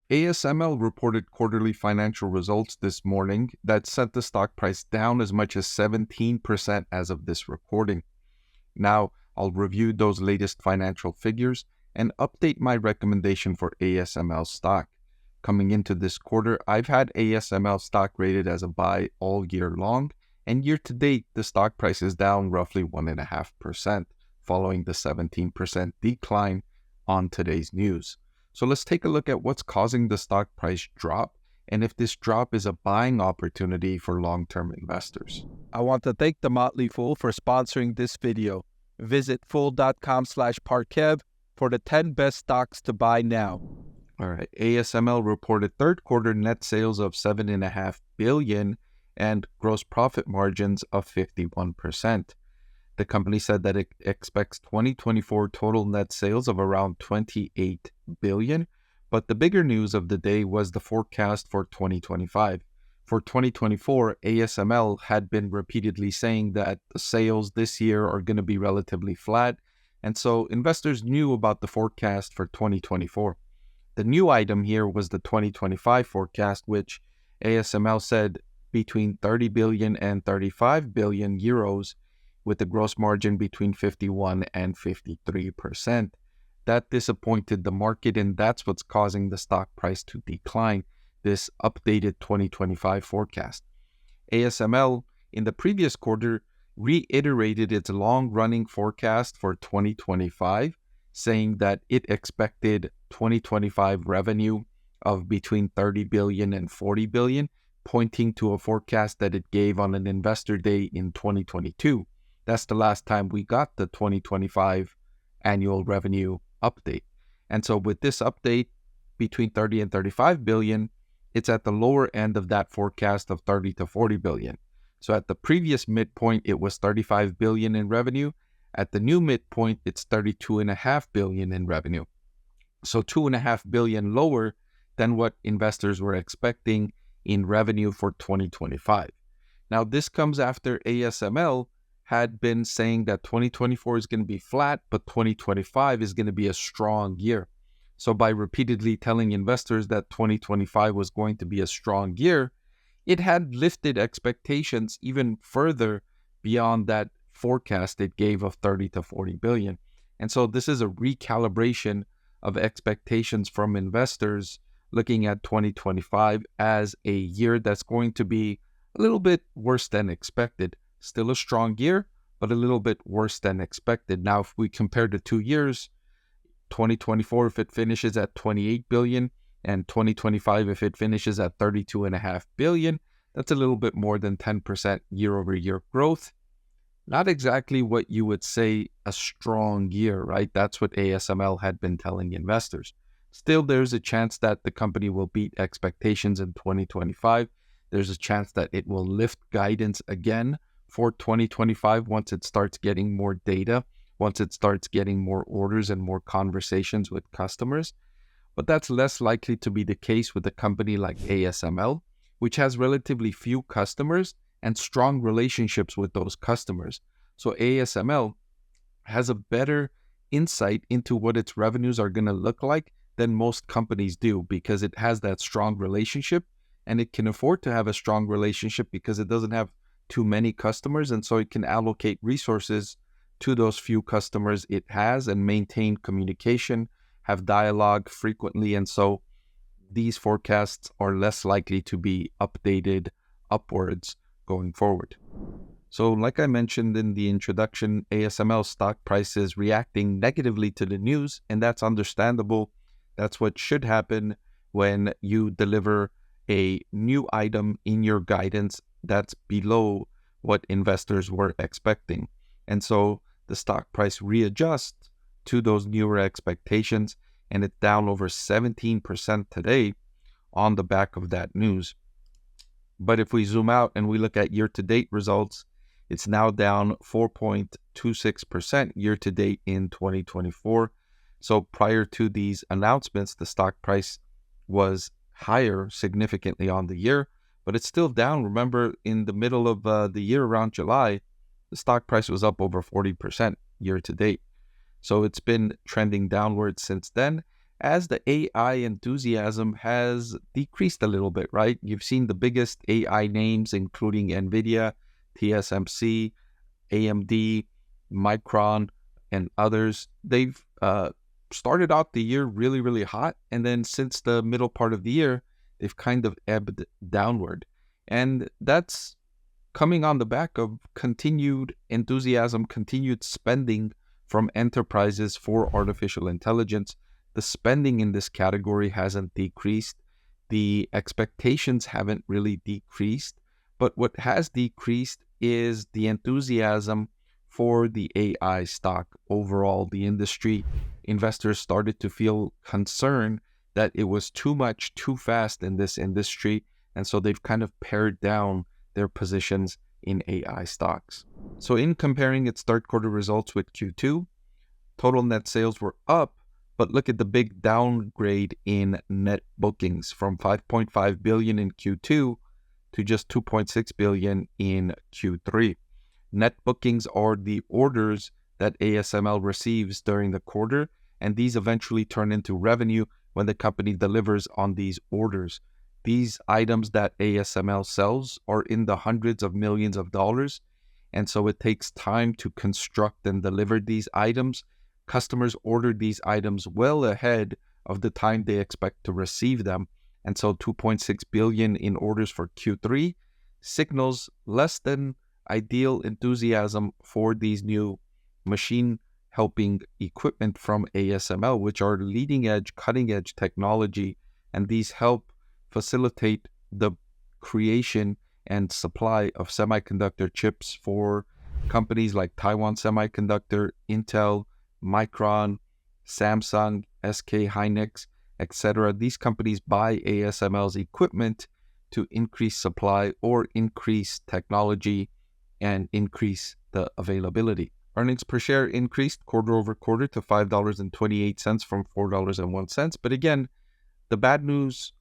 ASML reported quarterly financial results this morning that sent the stock price down as much as 17% as of this recording. Now, I'll review those latest financial figures and update my recommendation for ASML stock. Coming into this quarter, I've had ASML stock rated as a buy all year long, and year to date, the stock price is down roughly 1.5%, following the 17% decline on today's news. So let's take a look at what's causing the stock price drop and if this drop is a buying opportunity for long-term investors. I want to thank The Motley Fool for sponsoring this video. Visit fool.com/Parkev for the 10 best stocks to buy now. All right, ASML reported third quarter net sales of $7.5 billion and gross profit margins of 51%. The company said that it expects 2024 total net sales of around $28 billion, but the bigger news of the day was the forecast for 2025. For 2024, ASML had been repeatedly saying that the sales this year are going to be relatively flat, and so investors knew about the forecast for 2024. The new item here was the 2025 forecast, which ASML said between 30 billion and 35 billion euros, with a gross margin between 51 and 53%. That disappointed the market, and that's what's causing the stock price to decline, this updated 2025 forecast. ASML, in the previous quarter, reiterated its long-running forecast for 2025, saying that it expected 2025 revenue of between 30 billion and 40 billion, pointing to a forecast that it gave on an investor day in 2022. That's the last time we got the 2025 annual revenue update. And so with this update, between 30 and 35 billion, it's at the lower end of that forecast of 30 to 40 billion. So at the previous midpoint, it was 35 billion in revenue. At the new midpoint, it's 32.5 billion in revenue. So 2.5 billion lower than what investors were expecting in revenue for 2025. Now, this comes after ASML had been saying that 2024 is going to be flat, but 2025 is going to be a strong year. So by repeatedly telling investors that 2025 was going to be a strong year, it had lifted expectations even further beyond that forecast it gave of 30 to 40 billion. And so this is a recalibration of expectations from investors looking at 2025 as a year that's going to be a little bit worse than expected. Still a strong year, but a little bit worse than expected. Now, if we compare the 2 years, 2024, if it finishes at 28 billion, and 2025, if it finishes at 32.5 billion, that's a little bit more than 10% year-over-year growth. Not exactly what you would say a strong year, right? That's what ASML had been telling investors. Still, there's a chance that the company will beat expectations in 2025. There's a chance that it will lift guidance again for 2025 once it starts getting more data, once it starts getting more orders and more conversations with customers. But that's less likely to be the case with a company like ASML, which has relatively few customers and strong relationships with those customers. So ASML has a better insight into what its revenues are going to look like than most companies do, because it has that strong relationship, and it can afford to have a strong relationship because it doesn't have too many customers, and so it can allocate resources to those few customers it has and maintain communication, have dialogue frequently, and so these forecasts are less likely to be updated upwards going forward. So like I mentioned in the introduction, ASML stock price is reacting negatively to the news, and that's understandable. That's what should happen when you deliver a new item in your guidance that's below what investors were expecting. And so the stock price readjusts to those newer expectations, and it's down over 17% today on the back of that news. But if we zoom out and we look at year-to-date results, it's now down 4.26% year-to-date in 2024. So prior to these announcements, the stock price was higher significantly on the year, but it's still down. Remember, in the middle of the year, around July, the stock price was up over 40% year-to-date. So it's been trending downwards since then. as the AI enthusiasm has decreased a little bit, right? You've seen the biggest AI names, including NVIDIA, TSMC, AMD, Micron, and others. They've started out the year really, really hot. And then since the middle part of the year, they've kind of ebbed downward. And that's coming on the back of continued enthusiasm, continued spending from enterprises for artificial intelligence. The spending in this category hasn't decreased. The expectations haven't really decreased. But what has decreased is the enthusiasm for the AI stock overall. The industry investors started to feel concerned that it was too much, too fast in this industry. And so they've kind of pared down their positions in AI stocks. So in comparing its third quarter results with Q2, total net sales were up, but look at the big downgrade in net bookings from 5.5 billion in Q2 to just 2.6 billion in Q3. Net bookings are the orders that ASML receives during the quarter, and these eventually turn into revenue when the company delivers on these orders. These items that ASML sells are in the hundreds of millions of dollars, and so it takes time to construct and deliver these items. Customers order these items well ahead of the time they expect to receive them, and so 2.6 billion in orders for Q3 signals less than ideal enthusiasm for these new machine helping equipment from ASML, which are leading edge, cutting edge technology, and these help facilitate the creation and supply of semiconductor chips for companies like Taiwan Semiconductor, Intel, Micron, Samsung, SK Hynix, etc. These companies buy ASML's equipment to increase supply or increase technology and increase the availability. Earnings per share increased quarter over quarter to $5.28 from $4.01. But again, the bad news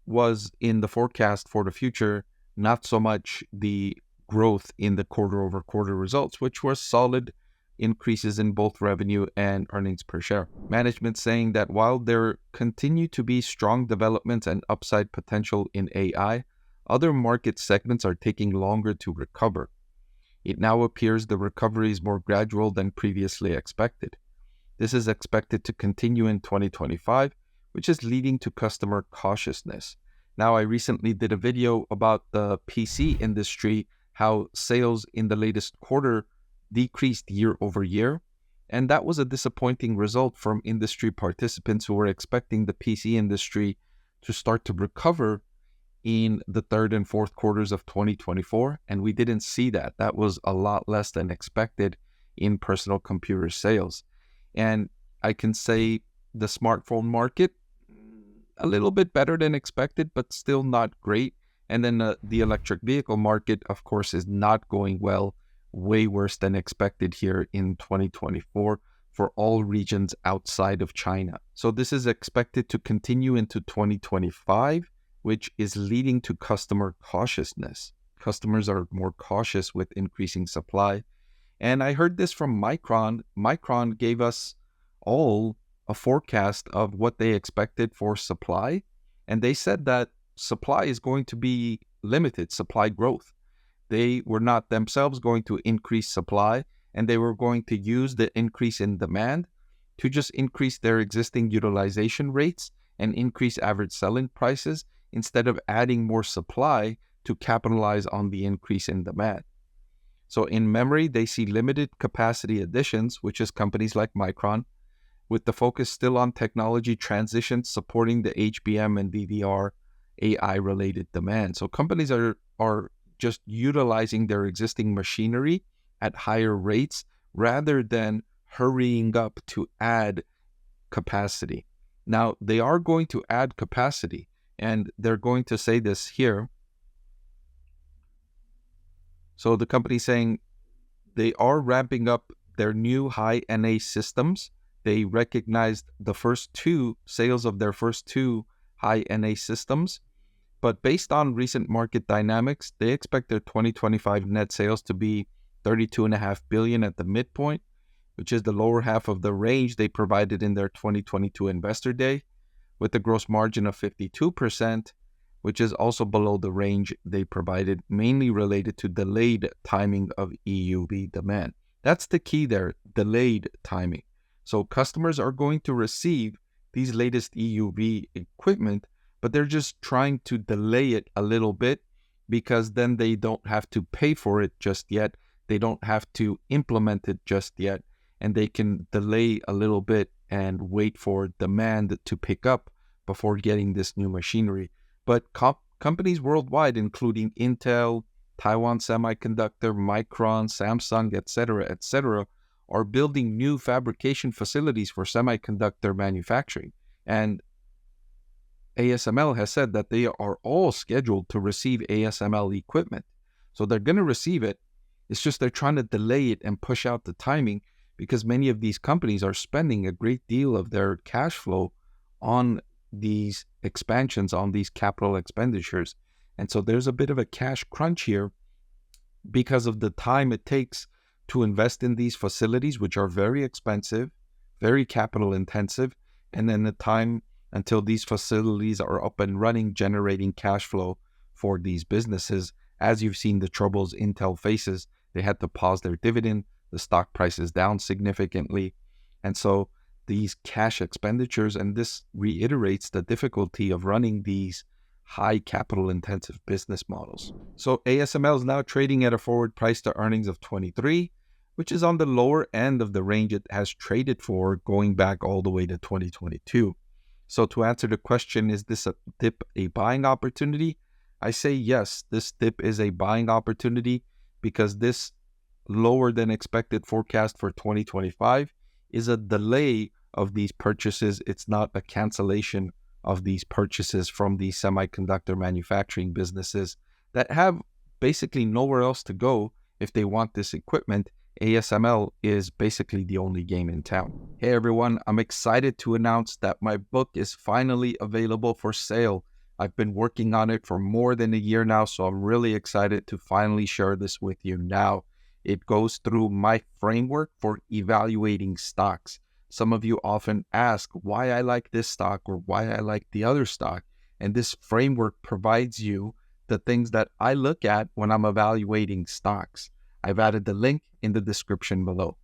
was in the forecast for the future, not so much the growth in the quarter over quarter results, which were solid increases in both revenue and earnings per share. Management saying that while there continue to be strong developments and upside potential in AI, other market segments are taking longer to recover. It now appears the recovery is more gradual than previously expected. This is expected to continue in 2025, which is leading to customer cautiousness. Now, I recently did a video about the PC industry, how sales in the latest quarter decreased year over year, and that was a disappointing result from industry participants who were expecting the PC industry to start to recover in the third and fourth quarters of 2024, and we didn't see that. That was a lot less than expected in personal computer sales. And I can say the smartphone market, a little bit better than expected, but still not great. And then the electric vehicle market, of course, is not going well, way worse than expected here in 2024 for all regions outside of China. So this is expected to continue into 2025, which is leading to customer cautiousness. Customers are more cautious with increasing supply. And I heard this from Micron. Micron gave us all a forecast of what they expected for supply. And they said that supply is going to be limited, supply growth. They were not themselves going to increase supply, and they were going to use the increase in demand to just increase their existing utilization rates and increase average selling prices instead of adding more supply to capitalize on the increase in demand. So in memory, they see limited capacity additions, which is companies like Micron, with the focus still on technology transitions supporting the HBM and DDR AI-related demand. So companies are just utilizing their existing machinery at higher rates rather than hurrying up to add capacity. Now, they are going to add capacity, and they're going to say this here. So the company saying they are ramping up their new high NA systems. They recognized the first two sales of their first two high NA systems. But based on recent market dynamics, they expect their 2025 net sales to be $32.5 billion at the midpoint, which is the lower half of the range they provided in their 2022 Investor Day. with a gross margin of 52%, which is also below the range they provided, mainly related to delayed timing of EUV demand. That's the key there, delayed timing. So customers are going to receive these latest EUV equipment, but they're just trying to delay it a little bit because then they don't have to pay for it just yet. They don't have to implement it just yet, and they can delay a little bit and wait for demand to pick up before getting this new machinery. But companies worldwide, including Intel, Taiwan Semiconductor, Micron, Samsung, etc., are building new fabrication facilities for semiconductor manufacturing. And ASML has said that they are all scheduled to receive ASML equipment. So they're going to receive it. It's just they're trying to delay it and push out the timing because many of these companies are spending a great deal of their cash flow on these expansions, on these capital expenditures. And so there's a bit of a cash crunch here because of the time it takes to invest in these facilities, which are very expensive, very capital intensive, and then the time until these facilities are up and running, generating cash flow for these businesses. As you've seen the troubles Intel faces, they had to pause their dividend, the stock price is down significantly. And so these cash expenditures, and this reiterates the difficulty of running these high capital intensive business models. So ASML is now trading at a forward price to earnings of 23, which is on the lower end of the range it has traded for going back all the way to 2022. So to answer the question, is this a dip a buying opportunity? I say yes, this dip is a buying opportunity because this lower than expected forecast for 2025 is a delay of these purchases. It's not a cancellation of these purchases from these semiconductor manufacturing businesses that have basically nowhere else to go if they want this equipment. ASML is basically the only game in town. Hey everyone, I'm excited to announce that my book is finally available for sale. I've been working on it for more than a year now, so I'm really excited to finally share this with you now. It goes through my framework for evaluating stocks. Some of you often ask why I like this stock or why I like the other stock, and this framework provides you the things that I look at when I'm evaluating stocks. I've added the link in the description below.